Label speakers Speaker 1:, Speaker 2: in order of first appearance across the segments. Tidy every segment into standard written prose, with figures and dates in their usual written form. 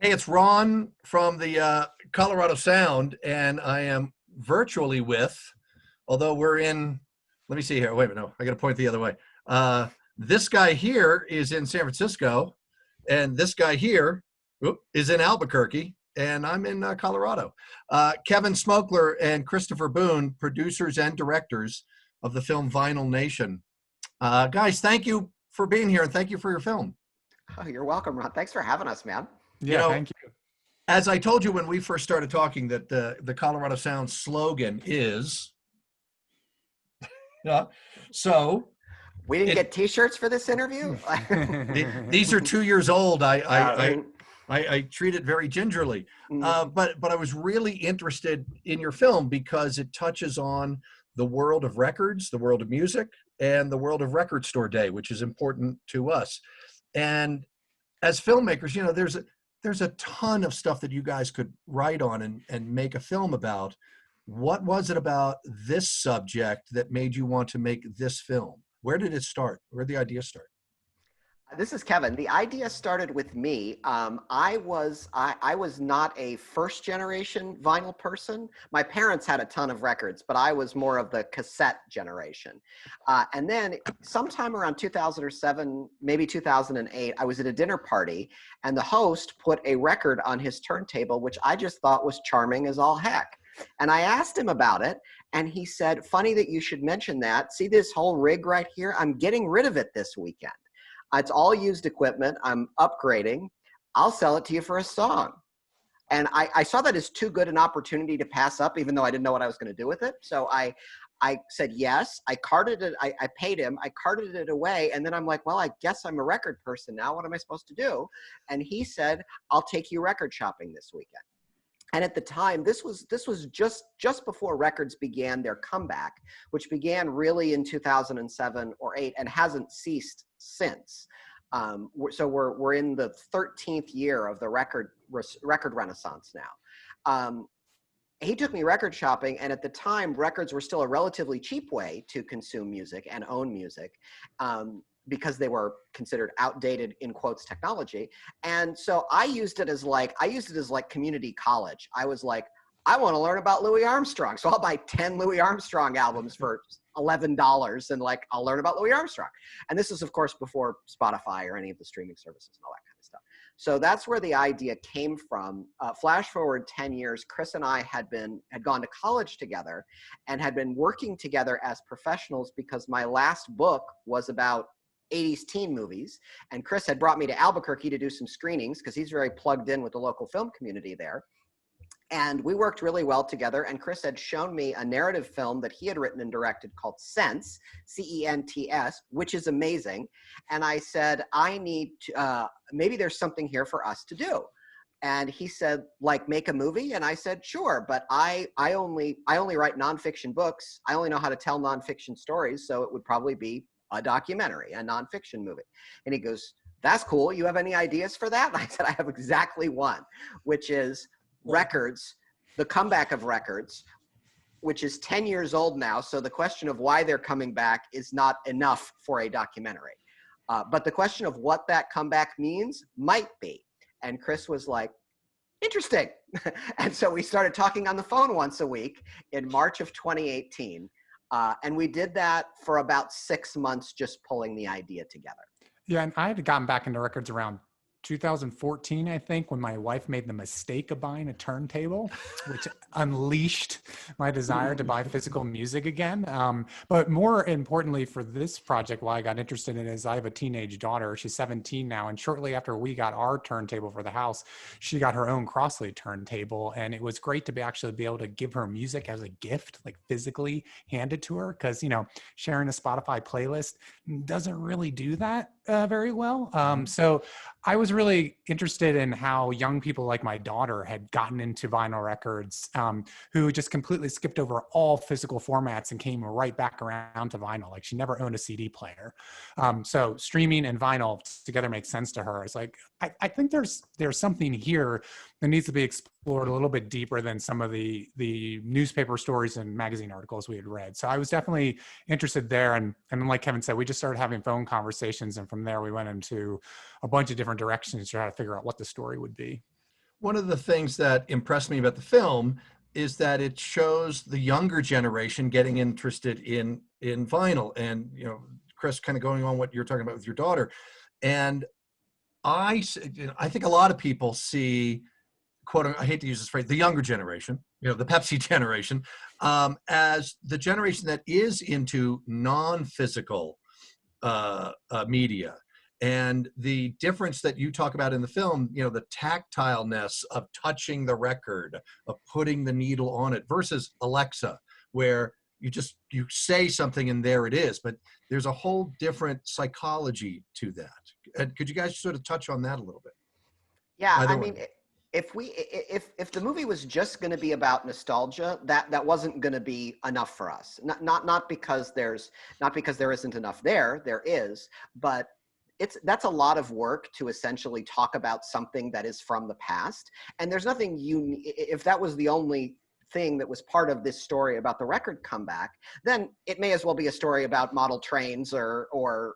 Speaker 1: Hey, it's Ron from the Colorado Sound, and I am virtually with, although we're in, let me see here. Wait a minute, no, I got to point the other way. This guy here is in San Francisco, and this guy here is in Albuquerque, and I'm in Colorado. Kevin Smokler and Christopher Boone, producers and directors of the film Vinyl Nation. Guys, thank you for being here, and thank you for your film.
Speaker 2: Oh, you're welcome, Ron. Thanks for having us, man.
Speaker 1: You
Speaker 3: Yeah,
Speaker 1: know,
Speaker 3: thank you.
Speaker 1: as I told you when we first started talking, that the Colorado Sound slogan is, so
Speaker 2: We didn't get T-shirts for this interview.
Speaker 1: these are 2 years old.
Speaker 2: Yeah.
Speaker 1: I treat it very gingerly,
Speaker 2: Mm.
Speaker 1: but I was really interested in your film because it touches on the world of records, the world of music, and the world of Record Store Day, which is important to us. And as filmmakers, there's a ton of stuff that you guys could write on and make a film about. What was it about this subject that made you want to make this film? Where did it start? Where did the idea start?
Speaker 2: This is Kevin. The idea started with me. I was not a first generation vinyl person. My parents had a ton of records, but I was more of the cassette generation. And then sometime around 2007, maybe 2008, I was at a dinner party, and the host put a record on his turntable, which I just thought was charming as all heck. And I asked him about it, and he said, "Funny that you should mention that. See this whole rig right here? I'm getting rid of it this weekend. It's all used equipment. I'm upgrading. I'll sell it to you for a song." And I saw that as too good an opportunity to pass up, even though I didn't know what I was going to do with it. So I said yes. I carted it. I paid him. I carted it away. And then I'm like, well, I guess I'm a record person now. What am I supposed to do? And he said, "I'll take you record shopping this weekend." And at the time, this was just before records began their comeback, which began really in 2007 or 8 and hasn't ceased since. So we're in the 13th year of the record renaissance now. He took me record shopping, and at the time, records were still a relatively cheap way to consume music and own music. Because they were considered outdated, in quotes, technology. And so I used it as like community college. I was like, I want to learn about Louis Armstrong. So I'll buy 10 Louis Armstrong albums for $11 and like, I'll learn about Louis Armstrong. And this is of course before Spotify or any of the streaming services and all that kind of stuff. So that's where the idea came from. Flash forward 10 years, Chris and I had gone to college together and had been working together as professionals because my last book was about 80s teen movies. And Chris had brought me to Albuquerque to do some screenings because he's very plugged in with the local film community there. And we worked really well together. And Chris had shown me a narrative film that he had written and directed called Sense, C-E-N-T-S, which is amazing. And I said, I need to, maybe there's something here for us to do. And he said, like, make a movie? And I said, sure, but I only write nonfiction books. I only know how to tell nonfiction stories. So it would probably be a documentary, a nonfiction movie. And he goes, that's cool. You have any ideas for that? And I said, I have exactly one, which is records, the comeback of records, which is 10 years old now. So the question of why they're coming back is not enough for a documentary. But the question of what that comeback means might be. And Chris was like, interesting. And so we started talking on the phone once a week in March of 2018. And we did that for about 6 months, just pulling the idea together.
Speaker 3: Yeah, and I had gotten back into records around 2014, I think, when my wife made the mistake of buying a turntable, which unleashed my desire to buy physical music again. But more importantly for this project, why I got interested in it is I have a teenage daughter. She's 17 now. And shortly after we got our turntable for the house, she got her own Crossley turntable. And it was great to actually be able to give her music as a gift, like physically hand it to her. Because, sharing a Spotify playlist doesn't really do that very well. So I was really interested in how young people like my daughter had gotten into vinyl records, who just completely skipped over all physical formats and came right back around to vinyl. Like she never owned a CD player. So streaming and vinyl together makes sense to her. It's like, I think there's something here that needs to be explored a little bit deeper than some of the newspaper stories and magazine articles we had read. So I was definitely interested there. And like Kevin said, we just started having phone conversations. And from there, we went into a bunch of different directions to try to figure out what the story would be.
Speaker 1: One of the things that impressed me about the film is that it shows the younger generation getting interested in vinyl, and Chris, kind of going on what you're talking about with your daughter. And I think a lot of people see, I hate to use this phrase, the younger generation, the Pepsi generation, as the generation that is into non-physical media. And the difference that you talk about in the film, the tactileness of touching the record, of putting the needle on it, versus Alexa, where you say something and there it is. But there's a whole different psychology to that. And could you guys sort of touch on that a little bit?
Speaker 2: Yeah,
Speaker 1: Either
Speaker 2: I
Speaker 1: one.
Speaker 2: mean, if the movie was just going to be about nostalgia, that wasn't going to be enough for us. Not because there isn't enough there is, but that's a lot of work to essentially talk about something that is from the past. And there's nothing if that was the only thing that was part of this story about the record comeback, then it may as well be a story about model trains or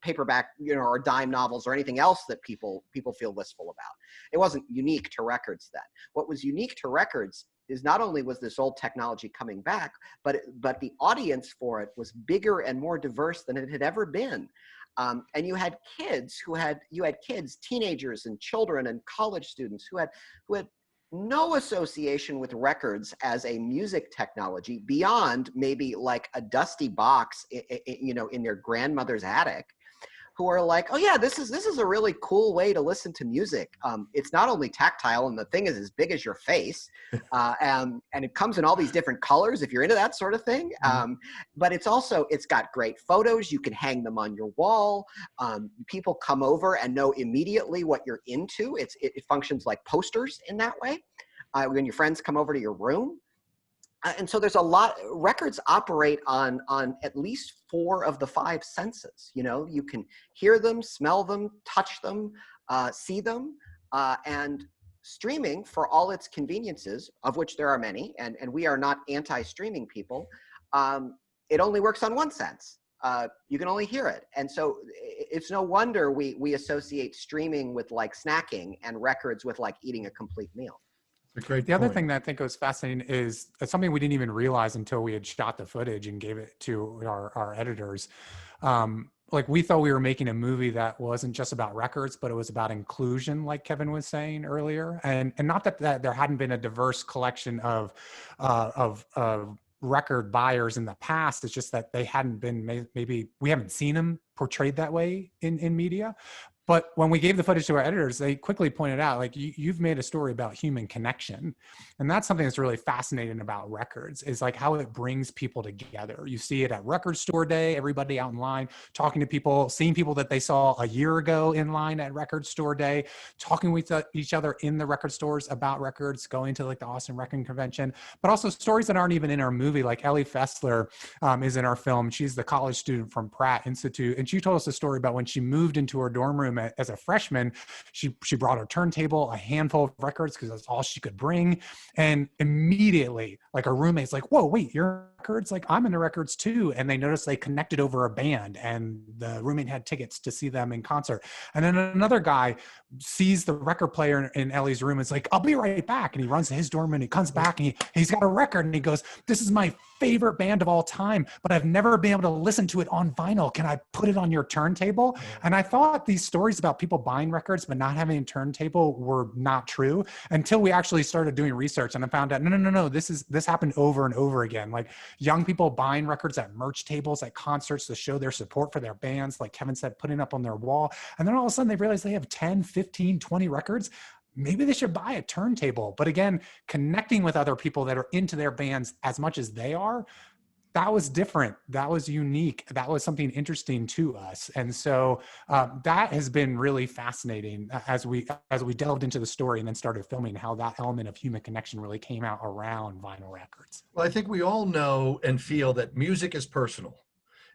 Speaker 2: paperback, or dime novels or anything else that people feel wistful about. It wasn't unique to records then. What was unique to records is not only was this old technology coming back, but the audience for it was bigger and more diverse than it had ever been. And you had kids teenagers and children and college students who had no association with records as a music technology beyond maybe like a dusty box, in their grandmother's attic, who are like, oh yeah, this is a really cool way to listen to music. It's not only tactile, and the thing is as big as your face, and it comes in all these different colors if you're into that sort of thing. But it's got great photos. You can hang them on your wall. People come over and know immediately what you're into. It functions like posters in that way. When your friends come over to your room. And so there's a lot, records operate on at least 4 of the 5 senses. You can hear them, smell them, touch them, see them, and streaming, for all its conveniences, of which there are many, and we are not anti-streaming people, it only works on one sense. You can only hear it. And so it's no wonder we associate streaming with like snacking and records with like eating a complete meal.
Speaker 3: The other thing that I think was fascinating is something we didn't even realize until we had shot the footage and gave it to our editors. Like, we thought we were making a movie that wasn't just about records, but it was about inclusion, like Kevin was saying earlier. And not that there hadn't been a diverse collection of record buyers in the past. It's just that they hadn't been, maybe we haven't seen them portrayed that way in media. But when we gave the footage to our editors, they quickly pointed out, like, you've made a story about human connection. And that's something that's really fascinating about records, is like how it brings people together. You see it at record store day, everybody out in line, talking to people, seeing people that they saw a year ago in line at record store day, talking with each other in the record stores about records, going to like the Austin Record Convention, but also stories that aren't even in our movie. Like Ellie Fessler is in our film. She's the college student from Pratt Institute. And she told us a story about when she moved into her dorm room as a freshman. She brought her turntable, a handful of records, because that's all she could bring. And immediately, like, her roommate's like, whoa, wait, you're records? Like, I'm into records too. And they noticed they connected over a band, and the roommate had tickets to see them in concert. And then another guy sees the record player in Ellie's room. It's like, I'll be right back. And he runs to his dorm and he comes back and he's got a record, and he goes, this is my favorite band of all time, but I've never been able to listen to it on vinyl. Can I put it on your turntable? And I thought these stories about people buying records but not having a turntable were not true until we actually started doing research, and I found out, no, this happened over and over again. Like, young people buying records at merch tables at concerts to show their support for their bands, like Kevin said, putting up on their wall. And then all of a sudden they realize they have 10, 15, 20 records. Maybe they should buy a turntable. But again, connecting with other people that are into their bands as much as they are, that was different. That was unique. That was something interesting to us. And so that has been really fascinating as we delved into the story and then started filming, how that element of human connection really came out around vinyl records.
Speaker 1: Well, I think we all know and feel that music is personal.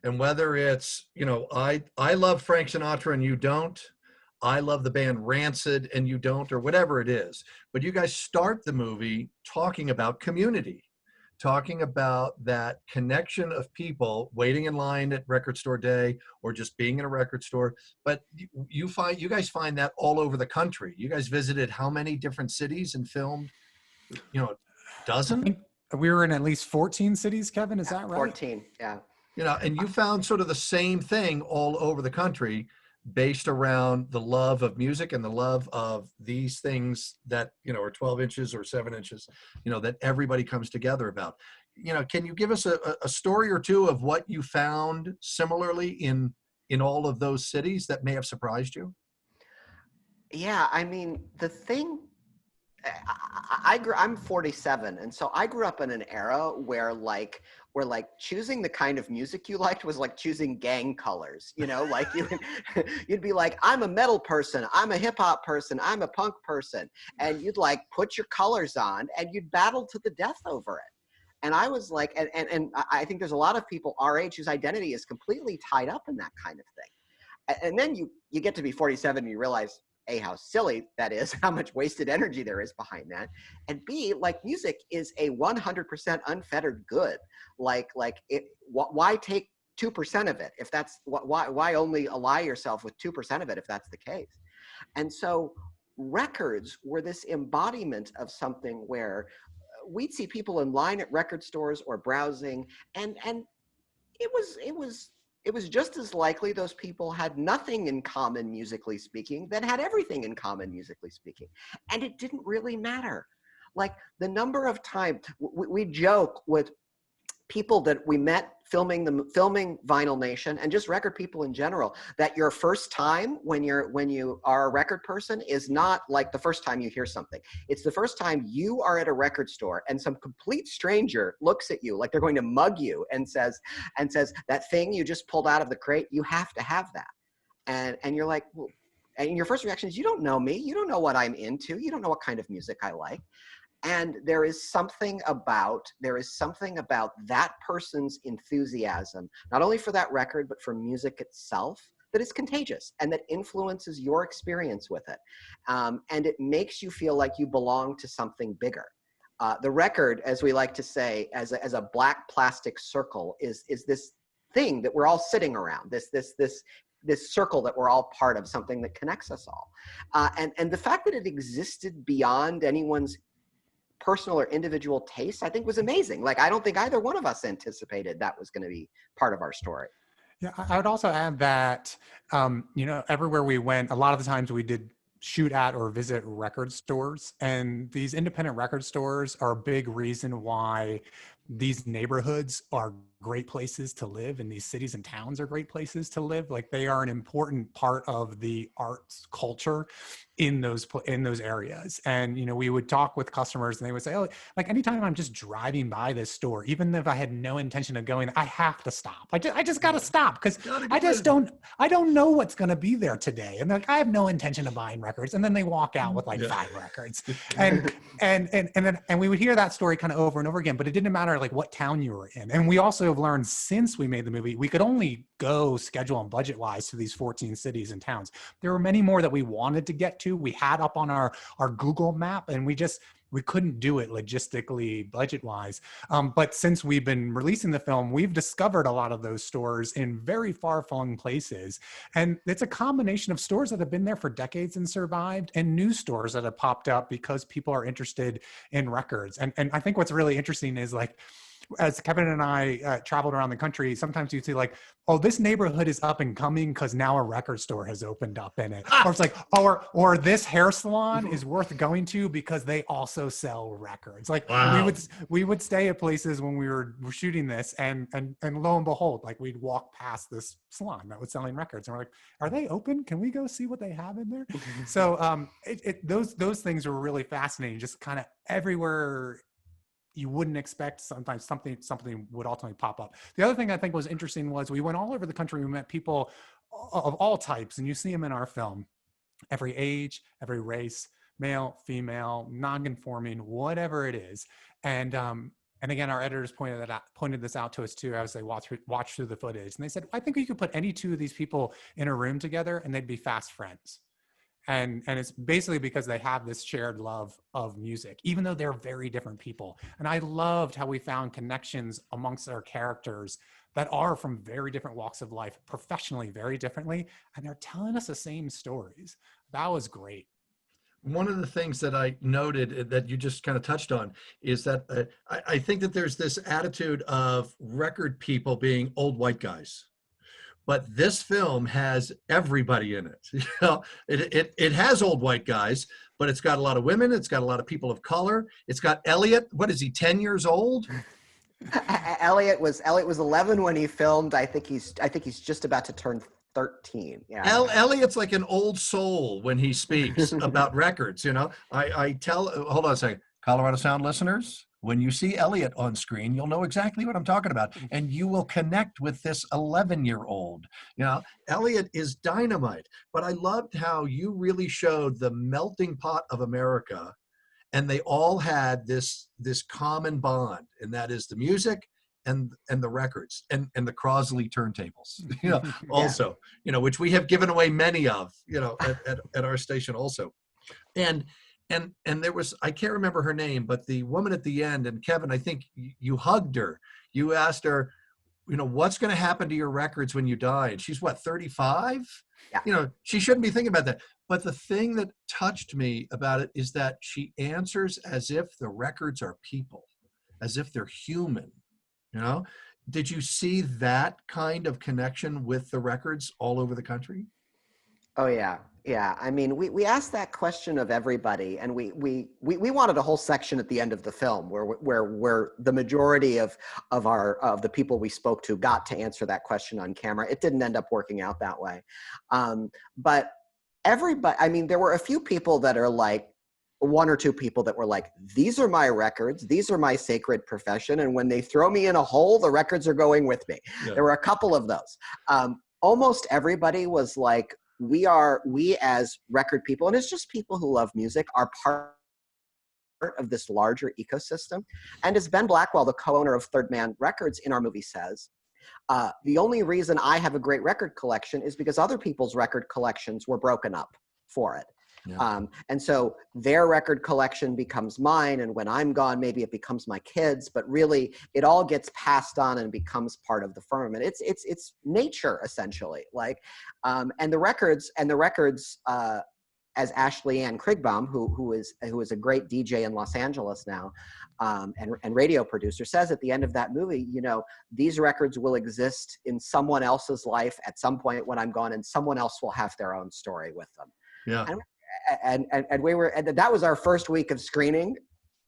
Speaker 1: And whether it's, I love Frank Sinatra and you don't, I love the band Rancid and you don't, or whatever it is. But you guys start the movie talking about community, talking about that connection of people waiting in line at record store day or just being in a record store. But you guys find that all over the country. You guys visited how many different cities and filmed, a
Speaker 3: I
Speaker 1: dozen?
Speaker 3: think we were in at least 14 cities, Kevin. Is that right?
Speaker 2: 14, yeah.
Speaker 1: And you found sort of the same thing all over the country based around the love of music and the love of these things that, are 12 inches or 7 inches, that everybody comes together about. Can you give us a story or two of what you found similarly in all of those cities that may have surprised you?
Speaker 2: Yeah, I mean, the thing, I'm 47, and so I grew up in an era where choosing the kind of music you liked was like choosing gang colors. Like you'd be like, I'm a metal person, I'm a hip hop person, I'm a punk person, and you'd like put your colors on and you'd battle to the death over it. And I was like, and I think there's a lot of people our age whose identity is completely tied up in that kind of thing. And then you get to be 47 and you realize, A, how silly that is, how much wasted energy there is behind that. And B, like music is a 100% unfettered good. Why take 2% of it if that's, why only ally yourself with 2% of it if that's the case? And so records were this embodiment of something where we'd see people in line at record stores or browsing, and it was just as likely those people had nothing in common musically speaking than had everything in common musically speaking. And it didn't really matter. Like the number of times we joke with people that we met filming Vinyl Nation and just record people in general, that your first time when you are a record person is not like the first time you hear something. It's the first time you are at a record store and some complete stranger looks at you like they're going to mug you and says, that thing you just pulled out of the crate, you have to have that. And you're like, well, and your first reaction is, you don't know me. You don't know what I'm into. You don't know what kind of music I like. And there is something about that person's enthusiasm, not only for that record, but for music itself, that is contagious and that influences your experience with it. And it makes you feel like you belong to something bigger. The record, as we like to say, as a black plastic circle, is this thing that we're all sitting around, this circle that we're all part of, something that connects us all. And the fact that it existed beyond anyone's personal or individual taste, I think was amazing. Like, I don't think either one of us anticipated that was going to be part of our story.
Speaker 3: Yeah, I would also add that, everywhere we went, a lot of the times we did shoot at or visit record stores, and these independent record stores are a big reason why these neighborhoods are great places to live, and these cities and towns are great places to live. Like, they are an important part of the arts culture in those areas. And we would talk with customers and they would say, oh, like anytime I'm just driving by this store, even if I had no intention of going, I have to stop. I just got to stop because I don't know what's going to be there today. And like, I have no intention of buying records. And then they walk out with like 5 records. And we would hear that story kind of over and over again, but it didn't matter like what town you were in. And we also have learned since we made the movie, we could only go schedule and budget wise to these 14 cities and towns. There were many more that we wanted to get to. We had up on our Google map, and we couldn't do it logistically, budget wise. But since we've been releasing the film, we've discovered a lot of those stores in very far flung places. And it's a combination of stores that have been there for decades and survived, and new stores that have popped up because people are interested in records. And I think what's really interesting is, like, as Kevin and I traveled around the country, sometimes you'd see like, oh, this neighborhood is up and coming because now a record store has opened up in it. Or it's like, or this hair salon is worth going to because they also sell records. Like, wow. we would stay at places when we were shooting this, and lo and behold, like, we'd walk past this salon that was selling records, and we're like, are they open? Can we go see what they have in there? So those things were really fascinating, just kind of everywhere you wouldn't expect. Sometimes something would ultimately pop up. The other thing I think was interesting was we went all over the country. We met people of all types, and you see them in our film, every age, every race, male, female, non-conforming, whatever it is. And again, our editors pointed this out to us too as they watched through the footage. And they said, I think we could put any two of these people in a room together and they'd be fast friends. And it's basically because they have this shared love of music, even though they're very different people. And I loved how we found connections amongst our characters that are from very different walks of life, professionally very differently, and they're telling us the same stories. That was great.
Speaker 1: One of the things that I noted that you just kind of touched on is that I think that there's this attitude of record people being old white guys. But this film has everybody in it. You know, it has old white guys, but it's got a lot of women. It's got a lot of people of color. It's got Elliot. What is he, 10 years old?
Speaker 2: Elliot was 11 when he filmed. I think he's just about to turn 13. Yeah.
Speaker 1: Elliot's like an old soul when he speaks about records. You know, I tell, hold on a second, Colorado Sound listeners, when you see Elliot on screen, you'll know exactly what I'm talking about, and you will connect with this 11-year-old. You know, Elliot is dynamite. But I loved how you really showed the melting pot of America, and they all had this common bond, and that is the music and the records and the Crosley turntables. You know, also, you know, which we have given away many of, you know, at our station also, and there was, I can't remember her name, but the woman at the end, and Kevin, I think you hugged her. You asked her, you know, what's going to happen to your records when you die? And she's what, 35?
Speaker 2: Yeah.
Speaker 1: You know, she shouldn't be thinking about that. But the thing that touched me about it is that she answers as if the records are people, as if they're human, you know? Did you see that kind of connection with the records all over the country?
Speaker 2: Oh yeah. Yeah. I mean, we asked that question of everybody, and we wanted a whole section at the end of the film where the majority of the people we spoke to got to answer that question on camera. It didn't end up working out that way. But everybody, I mean, there were a few people that are like, one or two people that were like, these are my records, these are my sacred profession, and when they throw me in a hole, the records are going with me. Yeah. There were a couple of those. Almost everybody was like, we as record people, and it's just people who love music, are part of this larger ecosystem. And as Ben Blackwell, the co-owner of Third Man Records in our movie says, the only reason I have a great record collection is because other people's record collections were broken up for it. Yeah. And so their record collection becomes mine, and when I'm gone, maybe it becomes my kids, but really it all gets passed on and becomes part of the firm. And it's nature, essentially. Like, and the records, as Ashley Ann Krigbaum, who is a great DJ in Los Angeles now, and radio producer, says at the end of that movie, you know, these records will exist in someone else's life at some point when I'm gone, and someone else will have their own story with them.
Speaker 1: Yeah.
Speaker 2: And that was our first week of screening,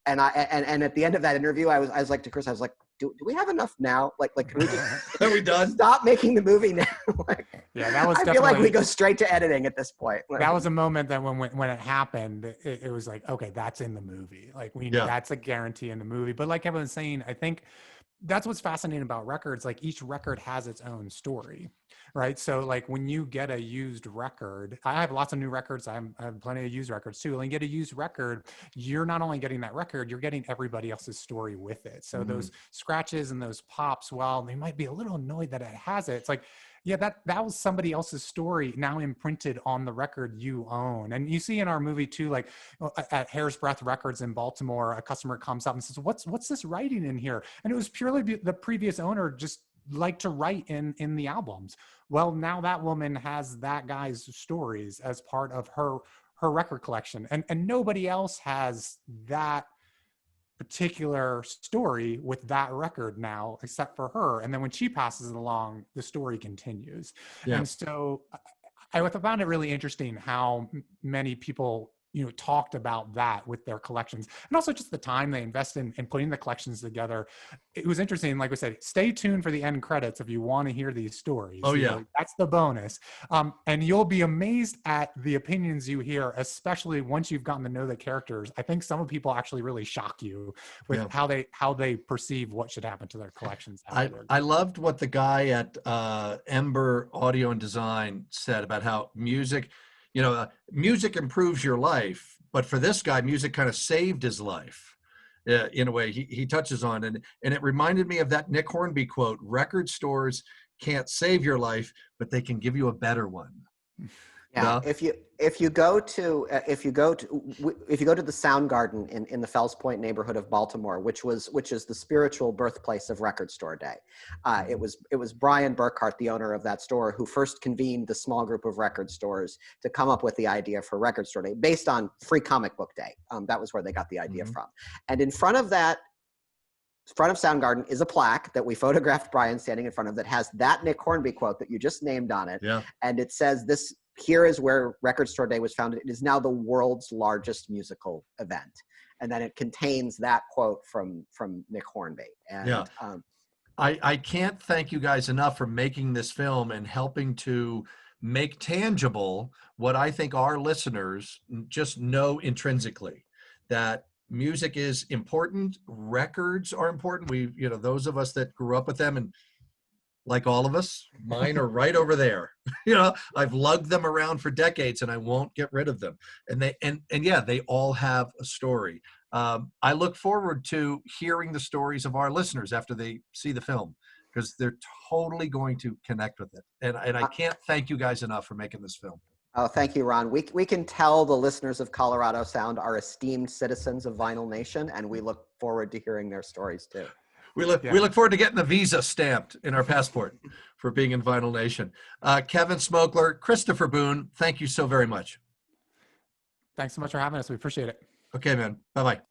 Speaker 2: and at the end of that interview, I was like to Chris, I was like, do we have enough now? Like can we just
Speaker 1: are we done?
Speaker 2: Stop making the movie now? Like,
Speaker 3: yeah, that was.
Speaker 2: I feel like we go straight to editing at this point. Like,
Speaker 3: that was a moment that when it happened, it was like, okay, that's in the movie. Like that's a guarantee in the movie. But like Kevin was saying, I think that's what's fascinating about records. Like each record has its own story, right? So like when you get a used record, I have lots of new records. I have plenty of used records too. When you get a used record, you're not only getting that record, you're getting everybody else's story with it. So those scratches and those pops, while they might be a little annoyed that it has it, it's like, yeah, that was somebody else's story now imprinted on the record you own. And you see in our movie too, like at Hair's Breadth Records in Baltimore, a customer comes up and says, what's this writing in here? And it was purely the previous owner just liked to write in the albums. Well, now that woman has that guy's stories as part of her record collection. And nobody else has that particular story with that record now except for her. And then when she passes it along, the story continues. Yeah. And so I found it really interesting how many people talked about that with their collections, and also just the time they invest in putting the collections together. It was interesting. Like we said, stay tuned for the end credits if you want to hear these stories.
Speaker 1: Oh yeah.
Speaker 3: That's the bonus. And you'll be amazed at the opinions you hear, especially once you've gotten to know the characters. I think some people actually really shock you with how they perceive what should happen to their collections.
Speaker 1: I loved what the guy at Ember Audio and Design said about how music improves your life, but for this guy, music kind of saved his life in a way he touches on. And it reminded me of that Nick Hornby quote, record stores can't save your life, but they can give you a better one.
Speaker 2: Yeah,
Speaker 1: No?
Speaker 2: if you go to the Soundgarden in the Fells Point neighborhood of Baltimore, which is the spiritual birthplace of Record Store Day, it was Brian Burkhart, the owner of that store, who first convened the small group of record stores to come up with the idea for Record Store Day based on Free Comic Book Day. That was where they got the idea from. And in front of Soundgarden is a plaque that we photographed Brian standing in front of that has that Nick Hornby quote that you just named on it.
Speaker 1: Yeah.
Speaker 2: And it says this. Here is where Record Store Day was founded. It is now the world's largest musical event. And then it contains that quote from Nick Hornby. And,
Speaker 1: Yeah. I can't thank you guys enough for making this film and helping to make tangible what I think our listeners just know intrinsically, that music is important. Records are important. Those of us that grew up with them, and like all of us, mine are right over there. I've lugged them around for decades and I won't get rid of them. And they all have a story. I look forward to hearing the stories of our listeners after they see the film, because they're totally going to connect with it. And I can't thank you guys enough for making this film.
Speaker 2: Oh, thank you, Ron. We can tell the listeners of Colorado Sound are esteemed citizens of Vinyl Nation, and we look forward to hearing their stories too.
Speaker 1: We look forward to getting the visa stamped in our passport for being in Vinyl Nation. Kevin Smokler, Christopher Boone, thank you so very much.
Speaker 3: Thanks so much for having us. We appreciate it.
Speaker 1: Okay, man. Bye-bye.